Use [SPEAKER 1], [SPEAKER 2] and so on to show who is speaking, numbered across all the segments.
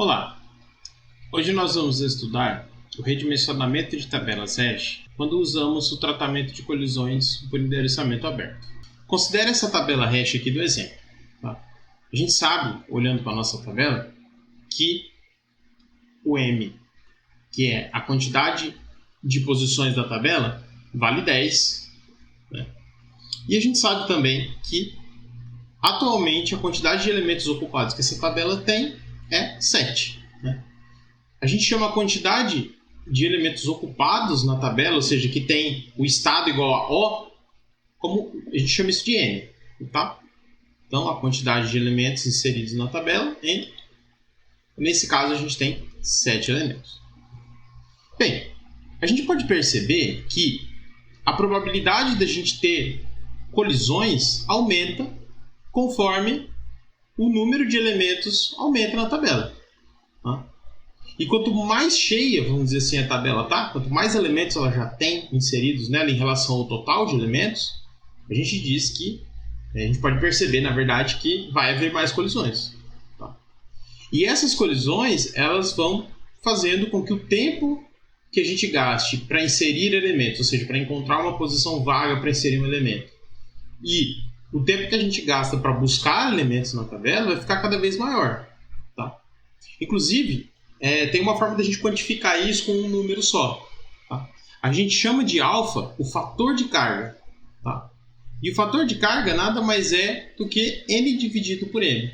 [SPEAKER 1] Olá! Hoje nós vamos estudar o redimensionamento de tabelas hash quando usamos o tratamento de colisões por endereçamento aberto. Considere essa tabela hash aqui do exemplo. Tá? A gente sabe, olhando para a nossa tabela, que o M, que é a quantidade de posições da tabela, vale 10. Né? E a gente sabe também que, atualmente, a quantidade de elementos ocupados que essa tabela tem é 7. Né? A gente chama a quantidade de elementos ocupados na tabela, ou seja, que tem o estado igual a O, como a gente chama isso de N. Tá? Então, a quantidade de elementos inseridos na tabela, N. Nesse caso, a gente tem 7 elementos. Bem, a gente pode perceber que a probabilidade da gente ter colisões aumenta conforme o número de elementos aumenta na tabela. Tá? E quanto mais cheia, vamos dizer assim, a tabela tá, quanto mais elementos ela já tem inseridos nela em relação ao total de elementos, a gente diz que a gente pode perceber, na verdade, que vai haver mais colisões. Tá? E essas colisões, elas vão fazendo com que o tempo que a gente gaste para inserir elementos, ou seja, para encontrar uma posição vaga para inserir um elemento, e o tempo que a gente gasta para buscar elementos na tabela vai ficar cada vez maior. Tá? Inclusive, tem uma forma de a gente quantificar isso com um número só. Tá? A gente chama de alfa o fator de carga. Tá? E o fator de carga nada mais é do que n dividido por m.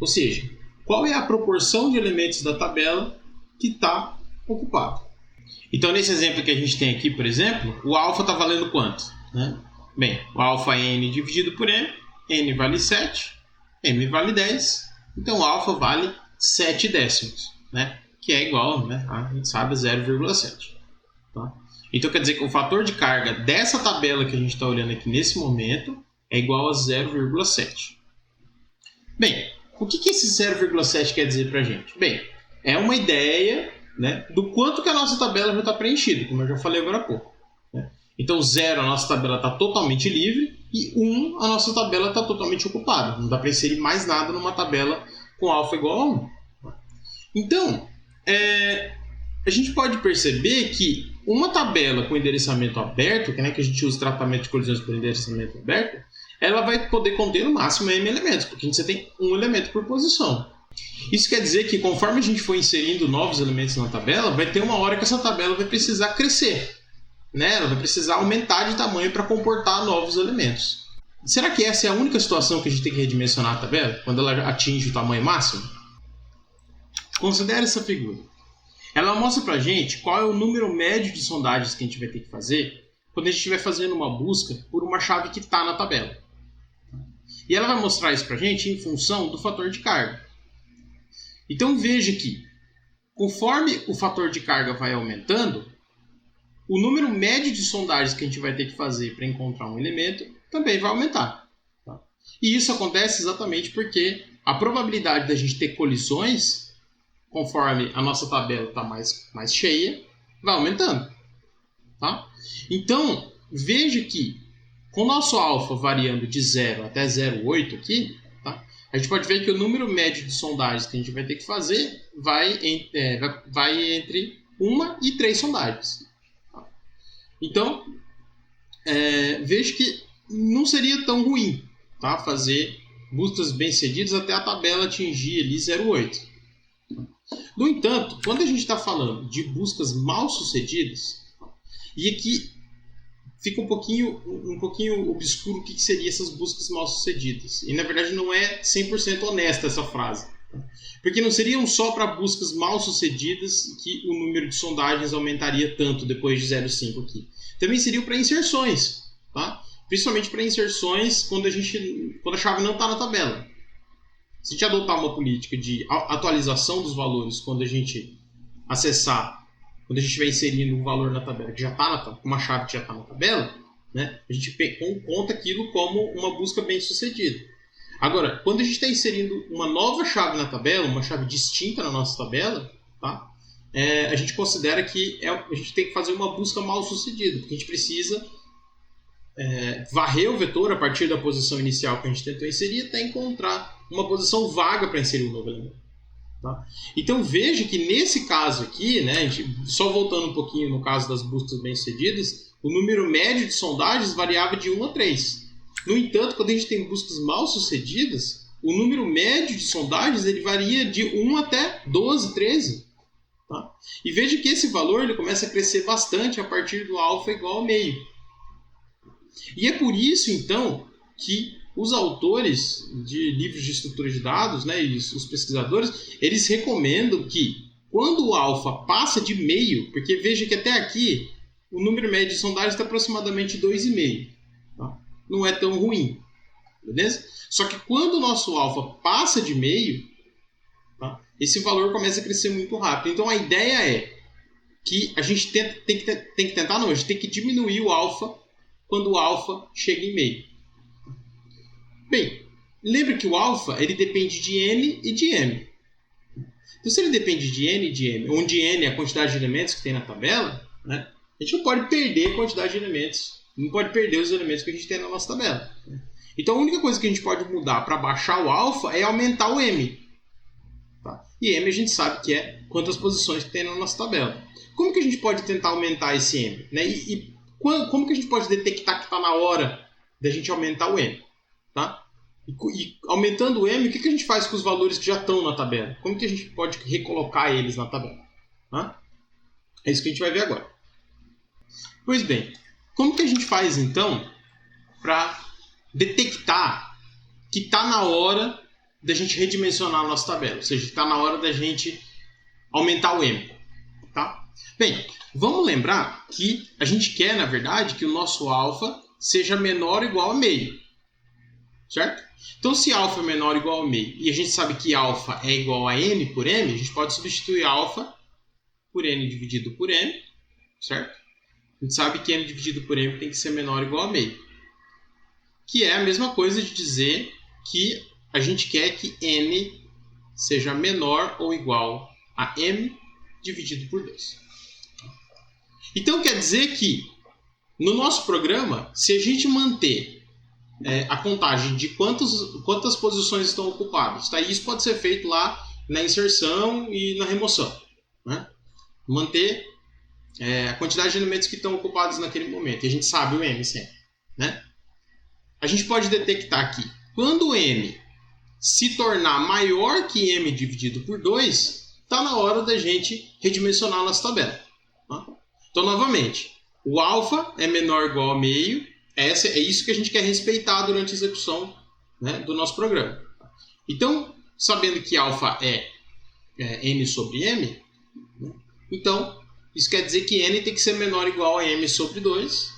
[SPEAKER 1] Ou seja, qual é a proporção de elementos da tabela que está ocupado. Então, nesse exemplo que a gente tem aqui, por exemplo, o alfa está valendo quanto? Né? Bem, o alfa é n dividido por m, n vale 7, m vale 10, então o alfa vale 7 décimos, né? Que é igual, né, a gente sabe, a 0,7. Tá? Então quer dizer que o fator de carga dessa tabela que a gente está olhando aqui nesse momento é igual a 0,7. Bem, o que esse 0,7 quer dizer para a gente? Bem, é uma ideia, né, do quanto que a nossa tabela já está preenchida, como eu já falei agora há pouco. Né? Então 0, a nossa tabela está totalmente livre, e 1, a nossa tabela está totalmente ocupada. Não dá para inserir mais nada numa tabela com alfa igual a 1. Então, a gente pode perceber que uma tabela com endereçamento aberto, que a gente usa tratamento de colisões por endereçamento aberto, ela vai poder conter no máximo m elementos, porque você tem um elemento por posição. Isso quer dizer que conforme a gente for inserindo novos elementos na tabela, vai ter uma hora que essa tabela vai precisar crescer. Né? Ela vai precisar aumentar de tamanho para comportar novos elementos. Será que essa é a única situação que a gente tem que redimensionar a tabela? Quando ela atinge o tamanho máximo? Considere essa figura. Ela mostra para a gente qual é o número médio de sondagens que a gente vai ter que fazer quando a gente estiver fazendo uma busca por uma chave que está na tabela. E ela vai mostrar isso para a gente em função do fator de carga. Então veja que, conforme o fator de carga vai aumentando, o número médio de sondagens que a gente vai ter que fazer para encontrar um elemento também vai aumentar. Tá? E isso acontece exatamente porque a probabilidade da gente ter colisões, conforme a nossa tabela está mais cheia, vai aumentando. Tá? Então, veja que com o nosso alfa variando de 0 até 0,8 aqui, tá? A gente pode ver que o número médio de sondagens que a gente vai ter que fazer vai entre 1 e 3 sondagens. Então, vejo que não seria tão ruim, tá? Fazer buscas bem-sucedidas até a tabela atingir ali 0,8. No entanto, quando a gente está falando de buscas mal-sucedidas, e aqui fica um pouquinho obscuro o que seriam essas buscas mal-sucedidas. E, na verdade, não é 100% honesta essa frase. Porque não seriam só para buscas mal-sucedidas que o número de sondagens aumentaria tanto depois de 0,5 aqui. Também seriam para inserções, tá? Principalmente para inserções quando a chave não está na tabela. Se a gente adotar uma política de atualização dos valores quando a gente estiver inserindo um valor na tabela que já está uma chave que já está na tabela, né, a gente conta aquilo como uma busca bem-sucedida. Agora, quando a gente está inserindo uma nova chave na tabela, uma chave distinta na nossa tabela, tá? A gente considera que a gente tem que fazer uma busca mal-sucedida, porque a gente precisa varrer o vetor a partir da posição inicial que a gente tentou inserir até encontrar uma posição vaga para inserir um novo elemento. Tá? Então veja que nesse caso aqui, né, só voltando um pouquinho no caso das buscas bem-sucedidas, o número médio de sondagens variava de 1 a 3. No entanto, quando a gente tem buscas mal-sucedidas, o número médio de sondagens ele varia de 1 até 12, 13. Tá? E veja que esse valor ele começa a crescer bastante a partir do alfa igual a meio. E é por isso, então, que os autores de livros de estrutura de dados, né, e os pesquisadores, eles recomendam que quando o alfa passa de meio, porque veja que até aqui o número médio de sondagens está aproximadamente 2,5. Tá? Não é tão ruim. Beleza? Só que quando o nosso alfa passa de meio, tá, esse valor começa a crescer muito rápido. Então a ideia é que a gente tem que tentar, não, a gente tem que diminuir o alfa quando o alfa chega em meio. Bem, lembre que o alfa ele depende de n e de m. Então, se ele depende de n e de m, onde n é a quantidade de elementos que tem na tabela, né, a gente não pode perder a quantidade de elementos, não pode perder os elementos que a gente tem na nossa tabela. Então, a única coisa que a gente pode mudar para baixar o alfa é aumentar o m. Tá? E m a gente sabe que é quantas posições que tem na nossa tabela. Como que a gente pode tentar aumentar esse m? Né? Como que a gente pode detectar que está na hora da gente aumentar o m? Tá? E aumentando o m, o que a gente faz com os valores que já estão na tabela? Como que a gente pode recolocar eles na tabela? Tá? É isso que a gente vai ver agora. Pois bem, como que a gente faz então para detectar que está na hora da gente redimensionar a nossa tabela? Ou seja, está na hora da gente aumentar o m. Tá? Bem, vamos lembrar que a gente quer, na verdade, que o nosso alfa seja menor ou igual a meio. Certo? Então, se alfa é menor ou igual a meio, e a gente sabe que alfa é igual a n por m, a gente pode substituir alfa por n dividido por m, certo? A gente sabe que n dividido por m tem que ser menor ou igual a meio. Que é a mesma coisa de dizer que a gente quer que n seja menor ou igual a m dividido por 2. Então, quer dizer que no nosso programa, se a gente manter a contagem de quantas posições estão ocupadas. Tá? Isso pode ser feito lá na inserção e na remoção. Né? Manter a quantidade de elementos que estão ocupados naquele momento. E a gente sabe o m sempre. Né? A gente pode detectar que quando o m se tornar maior que m dividido por 2, está na hora da gente redimensionar a nossa tabela. Tá? Então, novamente, o alfa é menor ou igual a meio. É isso que a gente quer respeitar durante a execução, né, do nosso programa. Então, sabendo que alfa é n sobre m, né, então isso quer dizer que n tem que ser menor ou igual a m sobre 2.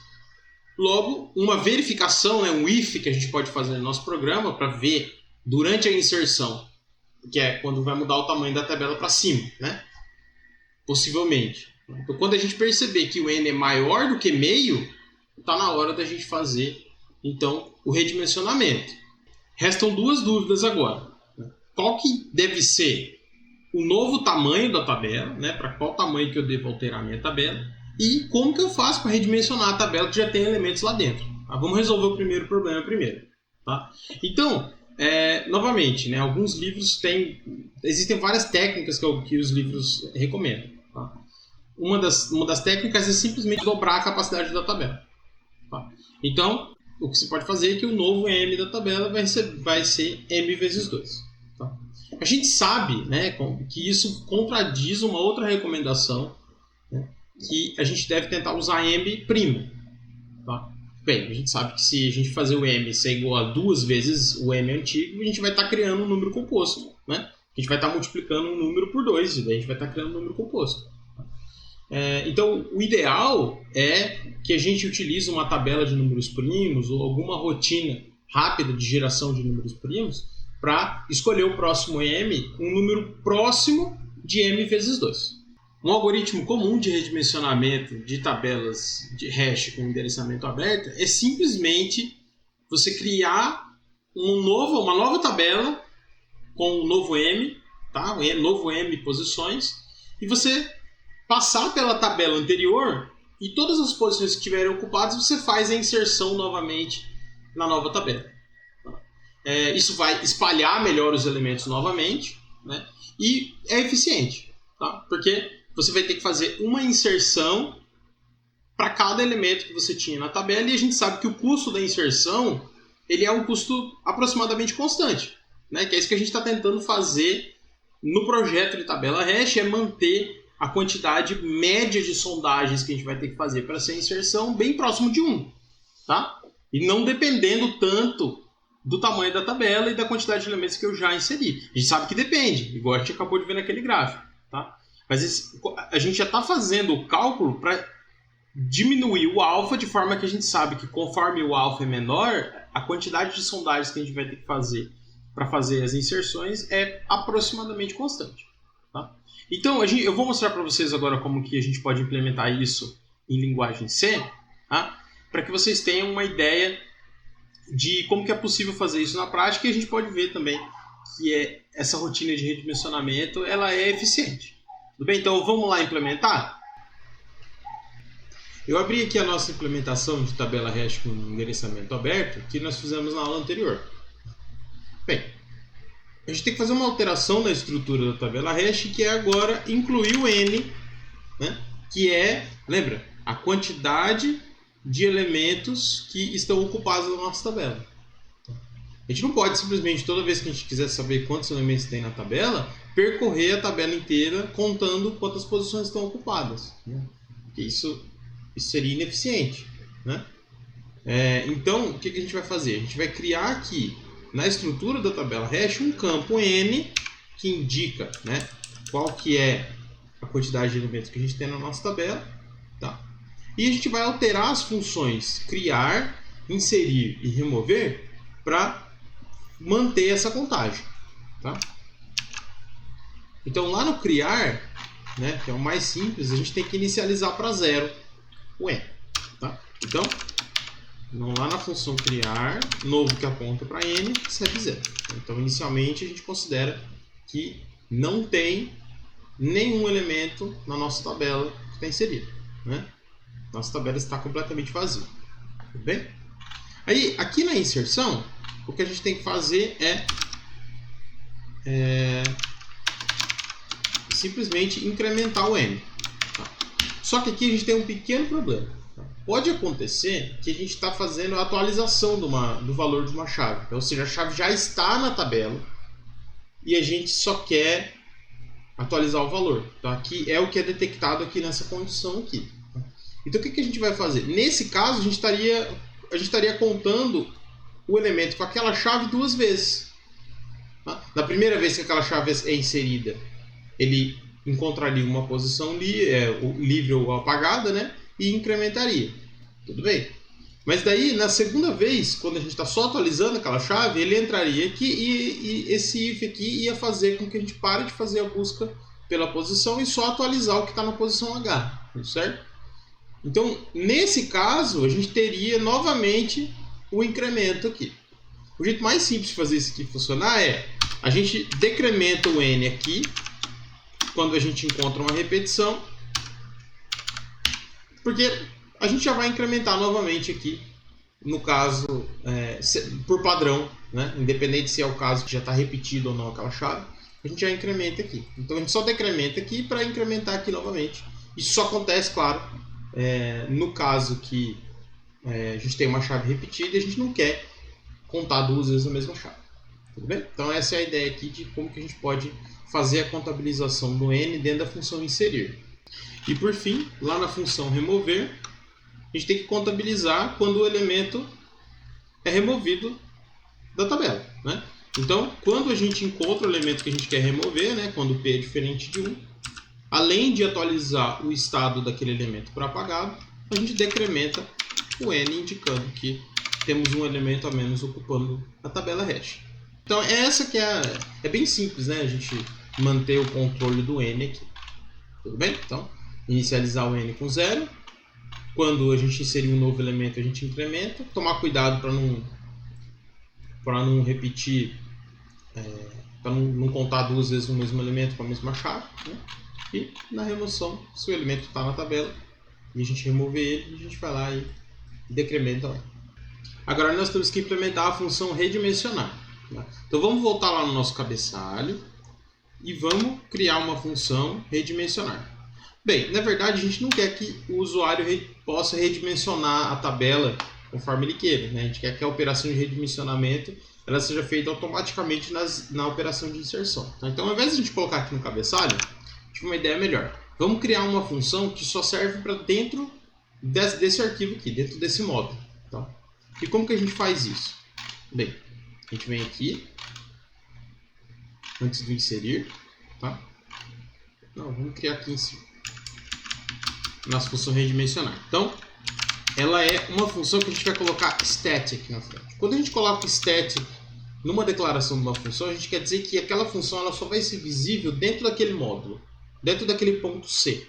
[SPEAKER 1] Logo, uma verificação, né, um if que a gente pode fazer no nosso programa para ver durante a inserção, que é quando vai mudar o tamanho da tabela para cima, né, possivelmente. Então, quando a gente perceber que o n é maior do que meio, está na hora da gente fazer, então, o redimensionamento. Restam duas dúvidas agora. Qual que deve ser o novo tamanho da tabela, né? Para qual tamanho que eu devo alterar a minha tabela, e como que eu faço para redimensionar a tabela que já tem elementos lá dentro. Tá? Vamos resolver o primeiro problema primeiro. Tá? Então, novamente, né? Alguns livros existem várias técnicas que os livros recomendam. Tá? Uma das técnicas é simplesmente dobrar a capacidade da tabela. Tá? Então, o que você pode fazer é que o novo m da tabela vai ser m vezes 2. Tá? A gente sabe, né, que isso contradiz uma outra recomendação, né, que a gente deve tentar usar m'. Tá? Bem, a gente sabe que se a gente fazer o m ser igual a 2 vezes o m antigo, a gente vai estar criando um número composto. Né? A gente vai estar multiplicando um número por 2 e daí a gente vai estar criando um número composto. Então, o ideal é que a gente utilize uma tabela de números primos ou alguma rotina rápida de geração de números primos para escolher o próximo m, um número próximo de m vezes 2. Um algoritmo comum de redimensionamento de tabelas de hash com endereçamento aberto é simplesmente você criar uma nova tabela com um novo m, tá? Um novo m posições, e você passar pela tabela anterior e todas as posições que estiverem ocupadas você faz a inserção novamente na nova tabela. Isso vai espalhar melhor os elementos novamente, né? E é eficiente, tá? Porque você vai ter que fazer uma inserção para cada elemento que você tinha na tabela, e a gente sabe que o custo da inserção ele é um custo aproximadamente constante, né? Que é isso que a gente está tentando fazer no projeto de tabela hash, é manter a quantidade média de sondagens que a gente vai ter que fazer para essa inserção bem próximo de 1, tá? E não dependendo tanto do tamanho da tabela e da quantidade de elementos que eu já inseri. A gente sabe que depende, igual a gente acabou de ver naquele gráfico, tá? Mas a gente já está fazendo o cálculo para diminuir o alfa, de forma que a gente sabe que conforme o alfa é menor, a quantidade de sondagens que a gente vai ter que fazer para fazer as inserções é aproximadamente constante, tá? Então, eu vou mostrar para vocês agora como que a gente pode implementar isso em linguagem C, tá? Para que vocês tenham uma ideia de como que é possível fazer isso na prática, e a gente pode ver também que essa rotina de redimensionamento ela é eficiente. Tudo bem? Então, vamos lá implementar? Eu abri aqui a nossa implementação de tabela hash com endereçamento aberto, que nós fizemos na aula anterior. Bem, a gente tem que fazer uma alteração na estrutura da tabela hash, que é agora incluir o n, né? Que é, lembra, a quantidade de elementos que estão ocupados na nossa tabela. A gente não pode simplesmente, toda vez que a gente quiser saber quantos elementos tem na tabela, percorrer a tabela inteira contando quantas posições estão ocupadas, né? Porque isso seria ineficiente, né? Então, o que a gente vai fazer? A gente vai criar aqui, na estrutura da tabela hash, um campo n que indica, né, qual que é a quantidade de elementos que a gente tem na nossa tabela, tá? E a gente vai alterar as funções criar, inserir e remover para manter essa contagem, tá? Então, lá no criar, né, que é o mais simples, a gente tem que inicializar para 0 o n, tá? Então, lá na função criar, novo que aponta para n, recebe 0. Então, inicialmente, a gente considera que não tem nenhum elemento na nossa tabela que está inserido, né? Nossa tabela está completamente vazia. Tudo bem? Aí, aqui na inserção, o que a gente tem que fazer é simplesmente incrementar o n. Tá? Só que aqui a gente tem um pequeno problema. Tá? Pode acontecer que a gente está fazendo a atualização do valor de uma chave. Ou seja, a chave já está na tabela e a gente só quer atualizar o valor. Tá? Que é o que é detectado aqui nessa condição aqui. Tá? Então, o que a gente vai fazer? Nesse caso, a gente estaria contando o elemento com aquela chave 2 vezes. Tá? Na primeira vez que aquela chave é inserida, ele encontraria uma posição livre ou apagada, né? E incrementaria. Tudo bem? Mas daí, na segunda vez, quando a gente está só atualizando aquela chave, ele entraria aqui e esse if aqui ia fazer com que a gente pare de fazer a busca pela posição e só atualizar o que está na posição H. Certo? Então, nesse caso, a gente teria novamente o incremento aqui. O jeito mais simples de fazer isso aqui funcionar é a gente decrementa o n aqui quando a gente encontra uma repetição, porque a gente já vai incrementar novamente aqui, no caso, por padrão, né? Independente se é o caso que já está repetido ou não aquela chave, a gente já incrementa aqui. Então a gente só decrementa aqui para incrementar aqui novamente. Isso só acontece, claro, no caso que a gente tem uma chave repetida e a gente não quer contar 2 vezes a mesma chave. Tudo bem? Então essa é a ideia aqui de como que a gente pode fazer a contabilização do n dentro da função inserir. E por fim, lá na função remover, a gente tem que contabilizar quando o elemento é removido da tabela, né? Então, quando a gente encontra o elemento que a gente quer remover, né, quando p é diferente de 1, além de atualizar o estado daquele elemento para apagado, a gente decrementa o n, indicando que temos um elemento a menos ocupando a tabela hash. Então, essa que é bem simples, né? A gente manter o controle do n aqui. Tudo bem? Então, inicializar o n com 0. Quando a gente inserir um novo elemento, a gente incrementa. Tomar cuidado para não repetir, para não contar 2 vezes o mesmo elemento com a mesma chave, né? E na remoção, se o elemento está na tabela e a gente remover ele, a gente vai lá e decrementa lá. Agora nós temos que implementar a função redimensionar. Tá? Então vamos voltar lá no nosso cabeçalho e vamos criar uma função redimensionar. Bem, na verdade a gente não quer que o usuário possa redimensionar a tabela conforme ele queira, né? A gente quer que a operação de redimensionamento ela seja feita automaticamente na operação de inserção. Tá? Então, ao invés de a gente colocar aqui no cabeçalho, tive uma ideia melhor. Vamos criar uma função que só serve para dentro desse arquivo aqui, dentro desse módulo. Tá? E como que a gente faz isso? Bem, a gente vem aqui, antes do inserir, tá? Não, vamos criar aqui em cima, nossa função redimensionar. Então, ela é uma função que a gente vai colocar static na frente. Quando a gente coloca static numa declaração de uma função, a gente quer dizer que aquela função ela só vai ser visível dentro daquele módulo, dentro daquele ponto C,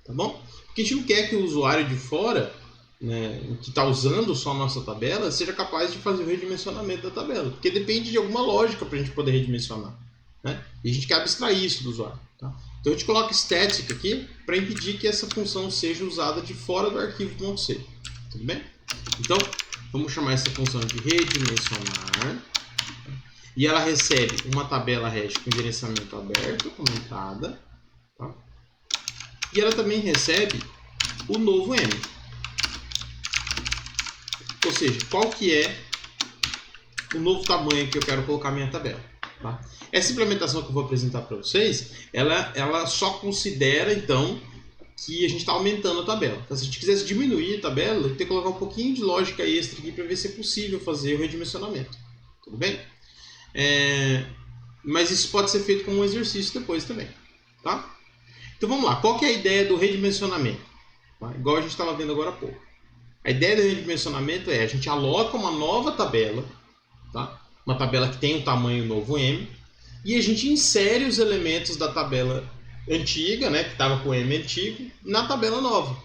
[SPEAKER 1] tá bom? Porque a gente não quer que o usuário de fora, né, que está usando só a nossa tabela, seja capaz de fazer o redimensionamento da tabela, porque depende de alguma lógica para a gente poder redimensionar, né? E a gente quer abstrair isso do usuário, tá? Então a gente coloca static aqui para impedir que essa função seja usada de fora do arquivo .c. Tudo bem? Então, vamos chamar essa função de redimensionar. E ela recebe uma tabela hash com endereçamento aberto, como entrada. Tá? E ela também recebe o novo M. Ou seja, qual que é o novo tamanho que eu quero colocar na minha tabela. Tá? Essa implementação que eu vou apresentar para vocês, ela só considera, então, que a gente está aumentando a tabela. Então, se a gente quisesse diminuir a tabela, eu tenho que colocar um pouquinho de lógica extra aqui para ver se é possível fazer o redimensionamento. Tudo bem? Mas isso pode ser feito como um exercício depois também. Tá? Então vamos lá. Qual que é a ideia do redimensionamento? Tá? Igual a gente estava vendo agora há pouco. A ideia do redimensionamento é a gente aloca uma nova tabela, tá? Uma tabela que tem o tamanho novo M, e a gente insere os elementos da tabela antiga, né, que estava com o M antigo, na tabela nova.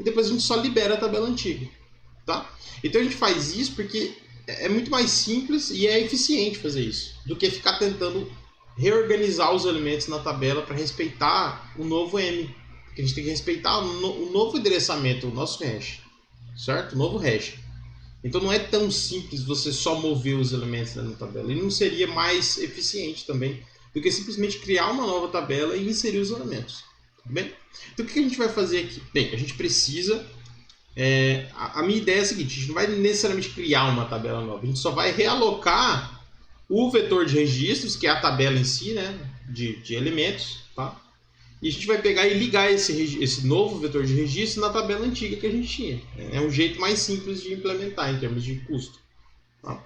[SPEAKER 1] E depois a gente só libera a tabela antiga. Tá? Então a gente faz isso porque é muito mais simples e é eficiente fazer isso, do que ficar tentando reorganizar os elementos na tabela para respeitar o novo M. Porque a gente tem que respeitar o novo endereçamento, o nosso hash. Certo? O novo hash. Então não é tão simples você só mover os elementos na tabela. E não seria mais eficiente também do que simplesmente criar uma nova tabela e inserir os elementos. Tudo bem? Então o que a gente vai fazer aqui? Bem, a gente precisa... a minha ideia é a seguinte, a gente não vai necessariamente criar uma tabela nova, a gente só vai realocar o vetor de registros, que é a tabela em si, né, de elementos, tá? E a gente vai pegar e ligar esse novo vetor de registro na tabela antiga que a gente tinha. É um jeito mais simples de implementar em termos de custo. Tá?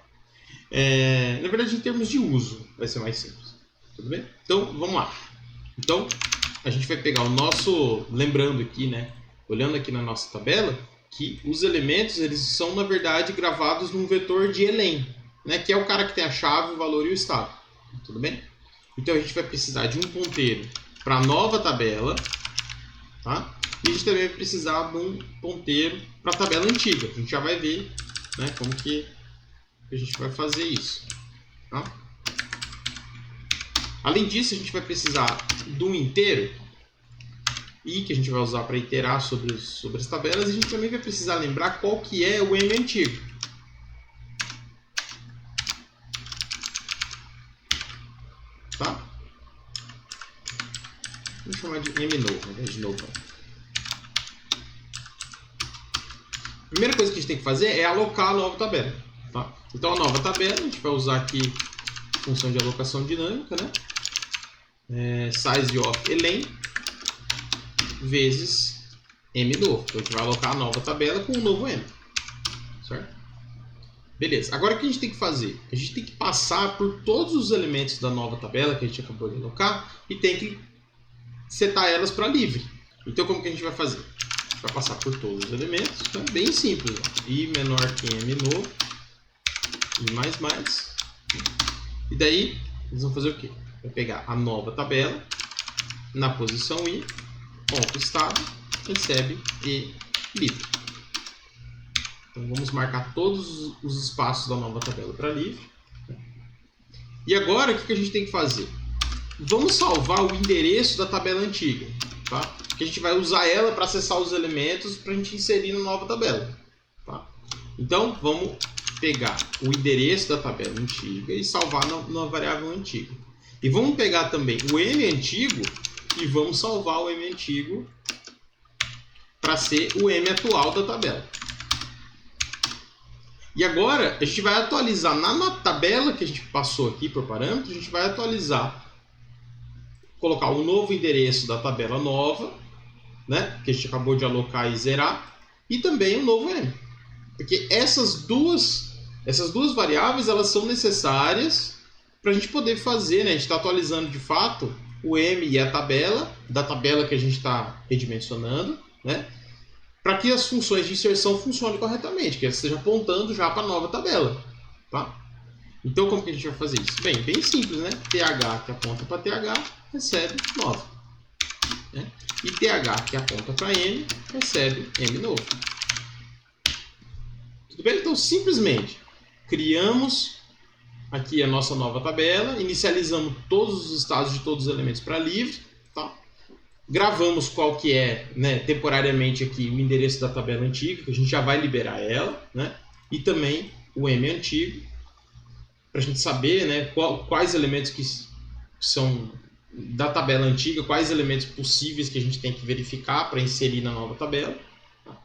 [SPEAKER 1] Na verdade, em termos de uso, vai ser mais simples. Tudo bem? Então, vamos lá. Então, a gente vai pegar o nosso... Lembrando aqui, né? Olhando aqui na nossa tabela, que os elementos, eles são, na verdade, gravados num vetor de Elen, né? Que é o cara que tem a chave, o valor e o estado. Tudo bem? Então, a gente vai precisar de um ponteiro para a nova tabela, tá? E a gente também vai precisar de um ponteiro para a tabela antiga. A gente já vai ver, né, como que a gente vai fazer isso. Tá? Além disso, a gente vai precisar de um inteiro, e que a gente vai usar para iterar sobre as tabelas. E a gente também vai precisar lembrar qual que é o M antigo. Tá? Vamos chamar de M novo, né? De novo. A primeira coisa que a gente tem que fazer é alocar a nova tabela. Tá? Então a nova tabela, a gente vai usar aqui a função de alocação dinâmica, né? Size of Elen vezes M novo. Então a gente vai alocar a nova tabela com o novo M. Certo? Beleza. Agora o que a gente tem que fazer? A gente tem que passar por todos os elementos da nova tabela que a gente acabou de alocar e tem que setar elas para livre. Então como que a gente vai fazer? A gente vai passar por todos os elementos, então é bem simples. Ó. I menor que M novo, I mais mais. E daí eles vão fazer o quê? Vai pegar a nova tabela, na posição I, ponto estado, recebe E livre. Então vamos marcar todos os espaços da nova tabela para livre. E agora o que a gente tem que fazer? Vamos salvar o endereço da tabela antiga, tá? Que a gente vai usar ela para acessar os elementos para a gente inserir na nova tabela. Tá? Então vamos pegar o endereço da tabela antiga e salvar na variável antiga. E vamos pegar também o m antigo e vamos salvar o m antigo para ser o m atual da tabela. E agora a gente vai atualizar na tabela que a gente passou aqui por parâmetro, a gente vai atualizar, colocar o novo endereço da tabela nova, né, que a gente acabou de alocar e zerar, e também o novo m. Porque essas duas variáveis elas são necessárias para a gente poder fazer, né, a gente está atualizando de fato o m e a tabela, da tabela que a gente está redimensionando, né, para que as funções de inserção funcionem corretamente, que elas estejam apontando já para a nova tabela. Tá? Então, como que a gente vai fazer isso? Bem simples, né? TH que aponta para TH recebe 9. Né? E TH que aponta para M recebe M novo. Tudo bem? Então, simplesmente, criamos aqui a nossa nova tabela, inicializamos todos os estados de todos os elementos para livre, tá? Gravamos qual que é, né, temporariamente aqui o endereço da tabela antiga, que a gente já vai liberar ela, né? E também o M antigo, para a gente saber, né, quais elementos que são da tabela antiga, quais elementos possíveis que a gente tem que verificar para inserir na nova tabela. Tá?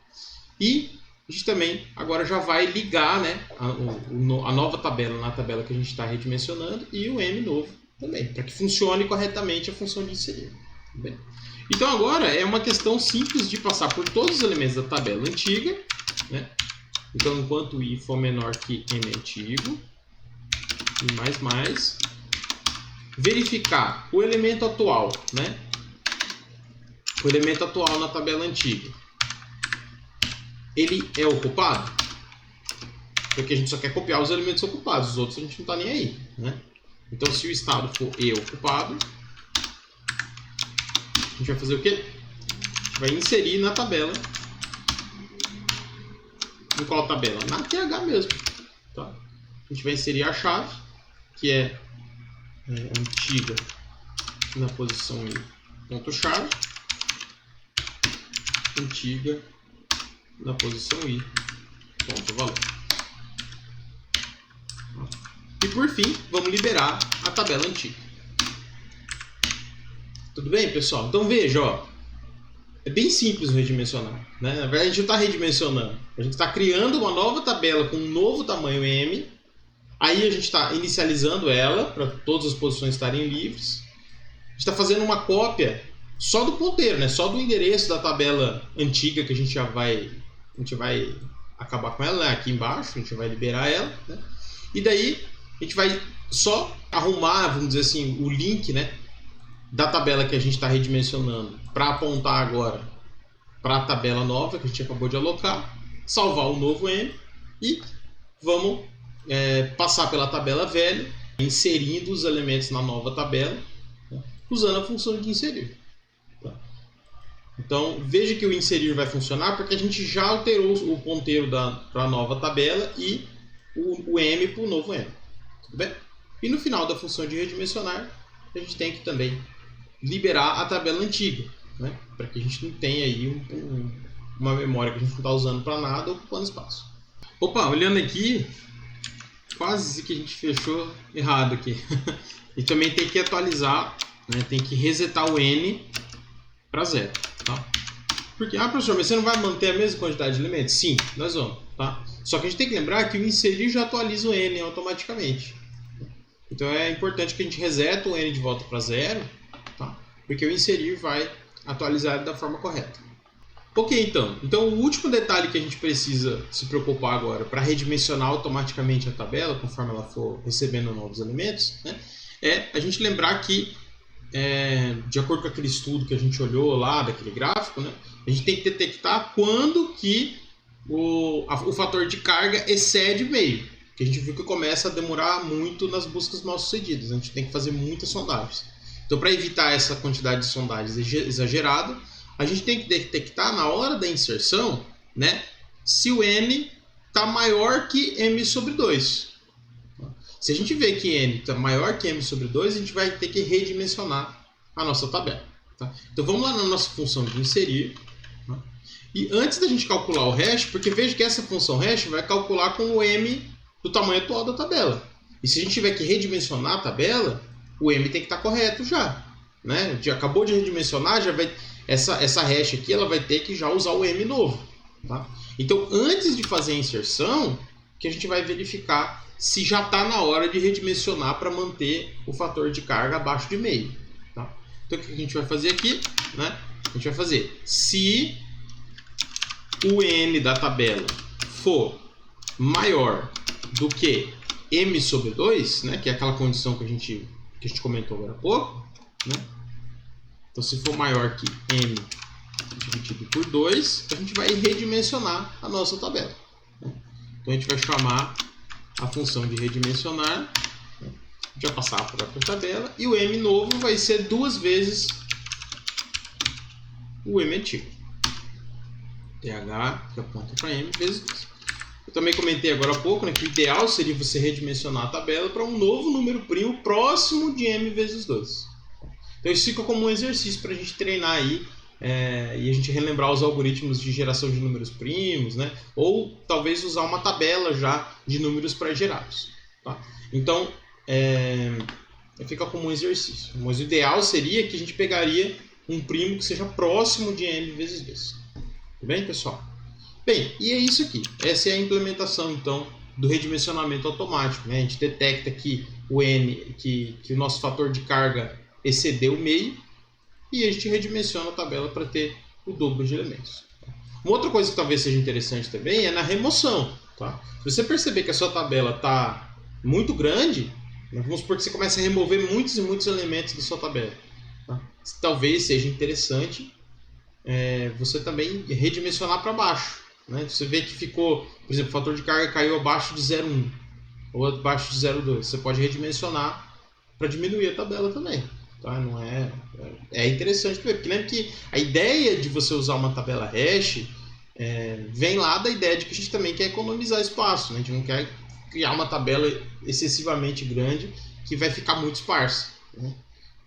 [SPEAKER 1] E a gente também agora já vai ligar, né, a nova tabela na tabela que a gente está redimensionando e o M novo também, para que funcione corretamente a função de inserir. Tá bem? Então agora é uma questão simples de passar por todos os elementos da tabela antiga, né? Então enquanto i for menor que m antigo, e verificar o elemento atual, né? O elemento atual na tabela antiga, ele é ocupado? Porque a gente só quer copiar os elementos ocupados, os outros a gente não está nem aí, né? Então se o estado for e ocupado, a gente vai fazer o quê? A gente vai inserir na tabela. Em qual tabela? Na TH mesmo. Tá? A gente vai inserir a chave, que é antiga na posição i, ponto chave. Antiga na posição i, ponto valor. E por fim, vamos liberar a tabela antiga. Tudo bem, pessoal? Então veja, ó, é bem simples o redimensionar. Né? Na verdade, a gente não está redimensionando. A gente está criando uma nova tabela com um novo tamanho M. Aí a gente está inicializando ela para todas as posições estarem livres. A gente está fazendo uma cópia só do ponteiro, né? Só do endereço da tabela antiga que a gente vai acabar com ela, né? Aqui embaixo. A gente vai liberar ela. Né? E daí a gente vai só arrumar, vamos dizer assim, o link, né, da tabela que a gente está redimensionando para apontar agora para a tabela nova que a gente acabou de alocar, salvar o novo M e vamos passar pela tabela velha, inserindo os elementos na nova tabela, né, usando a função de inserir. Tá? Então veja que o inserir vai funcionar porque a gente já alterou o ponteiro para a nova tabela e o M para o novo M. Tudo bem? E no final da função de redimensionar, a gente tem que também liberar a tabela antiga, né? Para que a gente não tenha aí uma memória que a gente não está usando para nada ocupando espaço. Opa, olhando aqui, quase que a gente fechou errado aqui. E também tem que atualizar, né? Tem que resetar o N para 0. Tá? Porque, professor, mas você não vai manter a mesma quantidade de elementos? Sim, nós vamos. Tá? Só que a gente tem que lembrar que o inserir já atualiza o N automaticamente. Então é importante que a gente reseta o N de volta para 0, tá? Porque o inserir vai atualizar da forma correta. Ok, então o último detalhe que a gente precisa se preocupar agora para redimensionar automaticamente a tabela, conforme ela for recebendo novos elementos, né, é a gente lembrar que, de acordo com aquele estudo que a gente olhou lá, daquele gráfico, né, a gente tem que detectar quando que o fator de carga excede meio. Que a gente viu que começa a demorar muito nas buscas mal sucedidas. A gente tem que fazer muitas sondagens. Então, para evitar essa quantidade de sondagens exagerada, a gente tem que detectar na hora da inserção, né, se o N está maior que M sobre 2. Se a gente vê que N está maior que M sobre 2, a gente vai ter que redimensionar a nossa tabela. Tá? Então, vamos lá na nossa função de inserir. Tá? E antes da gente calcular o hash, porque veja que essa função hash vai calcular com o M do tamanho atual da tabela. E se a gente tiver que redimensionar a tabela, o M tem que estar correto já, né? Acabou de redimensionar, já vai essa hash aqui, ela vai ter que já usar o M novo, tá? Então, antes de fazer a inserção, que a gente vai verificar se já está na hora de redimensionar para manter o fator de carga abaixo de meio, tá? Então, o que a gente vai fazer aqui, né? A gente vai fazer se o N da tabela for maior do que M sobre 2, né? Que é aquela condição que a gente comentou agora há pouco, né? Então, se for maior que M dividido por 2, a gente vai redimensionar a nossa tabela, né? Então, a gente vai chamar a função de redimensionar, né? A gente vai passar a própria tabela, e o M novo vai ser 2 vezes o M antigo. TH, que aponta para M, vezes 2. Eu também comentei agora há pouco, né, que o ideal seria você redimensionar a tabela para um novo número primo próximo de M vezes 2. Então isso fica como um exercício para a gente treinar aí, e a gente relembrar os algoritmos de geração de números primos, né? Ou talvez usar uma tabela já de números pré-gerados, tá? Então, fica como um exercício. Mas o ideal seria que a gente pegaria um primo que seja próximo de M vezes 2. Tudo bem, pessoal? Bem, e é isso aqui. Essa é a implementação, então, do redimensionamento automático, né? A gente detecta que o N, que o nosso fator de carga excedeu o meio, e a gente redimensiona a tabela para ter o dobro de elementos. Uma outra coisa que talvez seja interessante também é na remoção, tá? Se você perceber que a sua tabela está muito grande, né? Vamos supor que você comece a remover muitos e muitos elementos da sua tabela, tá? Talvez seja interessante você também redimensionar para baixo, né? Você vê que ficou, por exemplo, o fator de carga caiu abaixo de 0,1 ou abaixo de 0,2. Você pode redimensionar para diminuir a tabela também. Tá? Não é interessante ver, porque lembra que a ideia de você usar uma tabela hash vem lá da ideia de que a gente também quer economizar espaço, né? A gente não quer criar uma tabela excessivamente grande que vai ficar muito esparsa, né?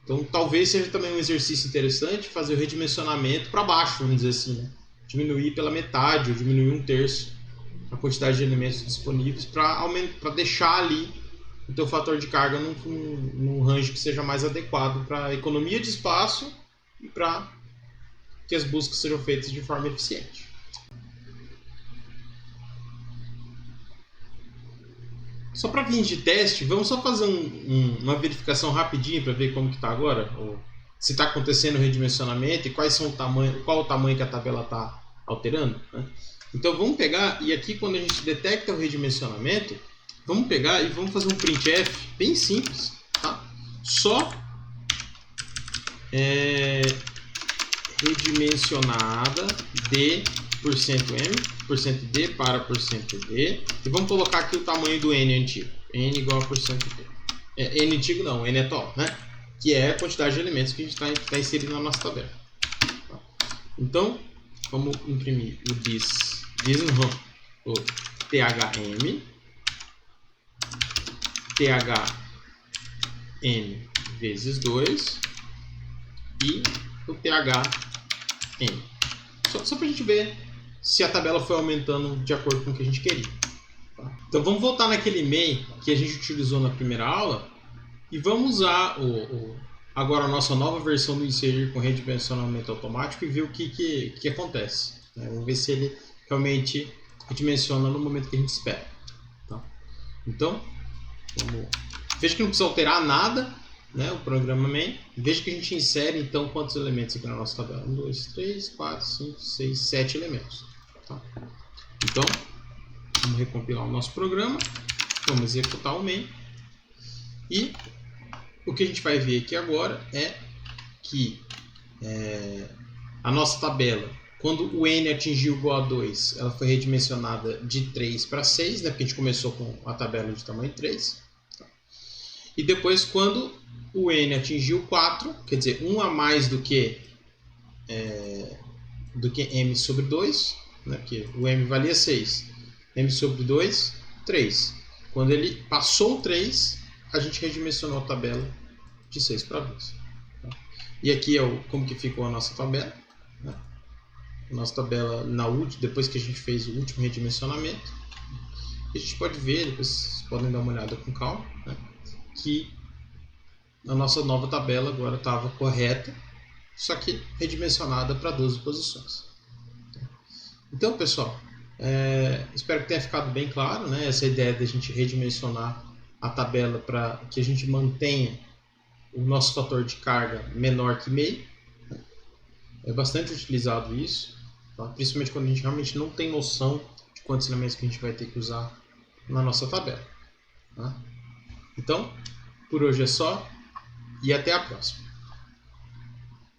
[SPEAKER 1] Então talvez seja também um exercício interessante fazer o redimensionamento para baixo, vamos dizer assim, né? Diminuir pela metade ou diminuir 1/3 a quantidade de elementos disponíveis para deixar ali o teu fator de carga num range que seja mais adequado para economia de espaço e para que as buscas sejam feitas de forma eficiente. Só para fins de teste, vamos só fazer uma verificação rapidinho para ver como que está agora, ou se está acontecendo o redimensionamento e qual o tamanho que a tabela está alterando, né? Então vamos pegar, e aqui quando a gente detecta o redimensionamento, vamos pegar e vamos fazer um printf bem simples, tá? Só redimensionada de %m%d para %d, e vamos colocar aqui o tamanho do n antigo, n igual a %d. N antigo não, n atual, né? Que é a quantidade de elementos que a gente está inserindo na nossa tabela. Tá? Então, vamos imprimir o o thm vezes 2 e o thm. Só para a gente ver se a tabela foi aumentando de acordo com o que a gente queria. Tá? Então vamos voltar naquele main que a gente utilizou na primeira aula e vamos usar agora a nossa nova versão do inserir com redimensionamento automático e ver o que acontece, né? Vamos ver se ele realmente redimensiona no momento que a gente espera. Tá? Então, veja que não precisa alterar nada, né, o programa main. Veja que a gente insere então quantos elementos aqui na nossa tabela: 1, 2, 3, 4, 5, 6, 7 elementos. Tá? Então, vamos recompilar o nosso programa, vamos executar o main e o que a gente vai ver aqui agora é que a nossa tabela, quando o n atingiu igual a 2, ela foi redimensionada de 3 para 6, né, porque a gente começou com a tabela de tamanho 3. E depois, quando o n atingiu 4, quer dizer, 1 a mais do que m sobre 2, né, porque o m valia 6, m sobre 2, 3. Quando ele passou o 3, a gente redimensionou a tabela de 6 para 2. Tá? E aqui é como que ficou a nossa tabela, né? A nossa tabela depois que a gente fez o último redimensionamento. E a gente pode ver, depois vocês podem dar uma olhada com calma, né, que a nossa nova tabela agora estava correta, só que redimensionada para 12 posições. Então, pessoal, espero que tenha ficado bem claro, né? Essa ideia de a gente redimensionar a tabela para que a gente mantenha o nosso fator de carga menor que meio. É bastante utilizado isso, tá? Principalmente quando a gente realmente não tem noção de quantos elementos que a gente vai ter que usar na nossa tabela. Tá? Então, por hoje é só e até a próxima.